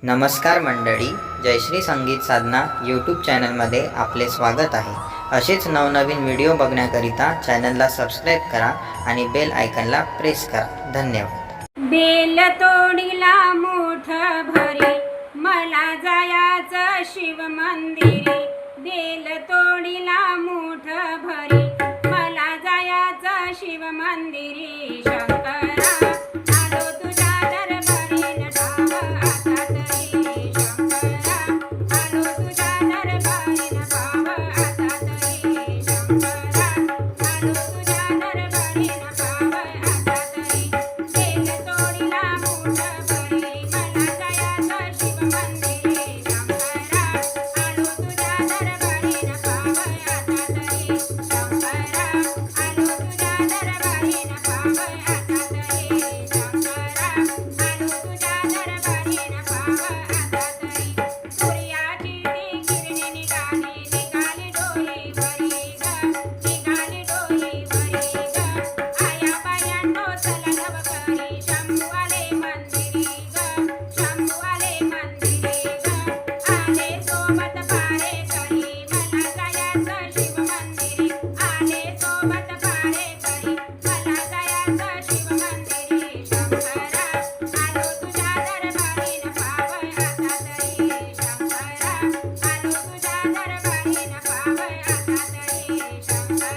नमस्कार मंडळी, जयश्री संगीत साधना यूट्यूब चॅनलमध्ये आपले स्वागत आहे. असेच नवनवीन व्हिडिओ बघण्याकरिता चॅनलला सबस्क्राईब करा आणि बेल आयकनला प्रेस करा. धन्यवाद. बेल तोडीला मोठ भरी मला जायाचं शिव मंदिरी. बेल तोडीला मोठ भरी मला जायाचं शिव मंदिरी. शंकरा आलो तुझ्या दरबारी नटाव आता तरी. शंकरा आलो तुझ्या दरबारी नटाव आता तरी. शंकरा आलो तुझ्या दरबारी नटाव आता तरी. बेल तोडीला मोठ भरी मला जायाचं शिव मंदिरी. शंकरा आलो तुझ्या दरबारी नटाव आता तरी. शंकरा आलो तुझ्या दरबारी नटाव आता तरी. शंकरा आलो तुझ्या दरबारी नटाव आता तरी. सूर्याची ती किरणे निघाली निघाली डोईवरी ग. निघाली डोईवरी ग. आया बायांनो चला नवकरी. शंभू आले मंदिरी ग. शंभू आले मंदिरी ग. आले सोबत पारे करी मला जायाचं शिव मंदिरी. आले सोबत पारे करी मला जायाचं शिव मंदिरी. शंकरा आलो तुझ्या दरबारी नटाव आता तरी. शंकरा आलो तुझ्या दरबारी नटाव आता तरी. शंकरा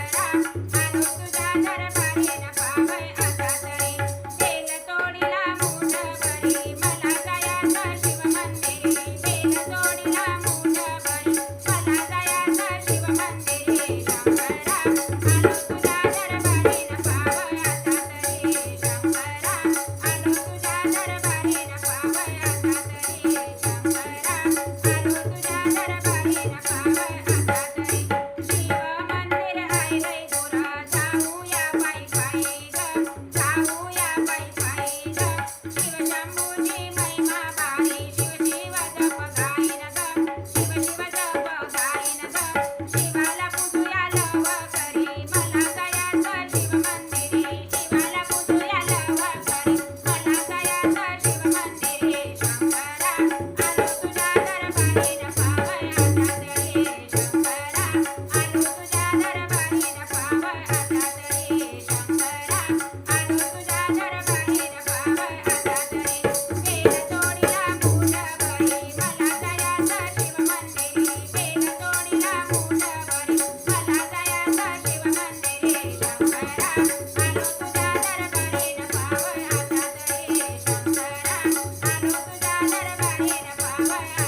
आलो तुझ्या दरबारी नटाव आता तरी. बेल तोडीला मोठ भरी मला जायाचं शिव मंदिरी. बेल तोडीला मोठ भरी मला जायाचं शिव मंदिरी. शंकरा आलो तुझ्या दरबारी नटाव आता तरी. शंकरा आलो तुझ्या दरबारी नटाव आता तरी. शंकरा आलो तुझ्या दरबारी नटाव आता तरी. शिव मंदिर आहे लय दूर जाऊया पायी पायी ग. जाऊया पायी पायी ग. शिव शंभूची महिमा भारी. शिव शिव जप गाईन ग. शिव शिव जप गाईन ग. शिवाला पूजूया लव करी मला जायाचं शिव मंदिरी. शिवाला पूजूया लव करी मला जायाचं शिव मंदिरी. शंकरा आलो तुझ्या दरबारी नटाव आता तरी. शंकरा आलो तुझ्या दरबारी नटाव आता तरी. शंकरा आलो तुझ्या दरबारी नटाव आता तरी. बेल तोडीला मोठ भरी मला जायाचं शिव मंदिरी. बेल तोडीला मोठ भरी मला जायाचं शिव मंदिरी. शंकरा आलो तुझ्या दरबारी नटाव आता तरी. शंकरा आलो तुझ्या दरबारी नटाव आता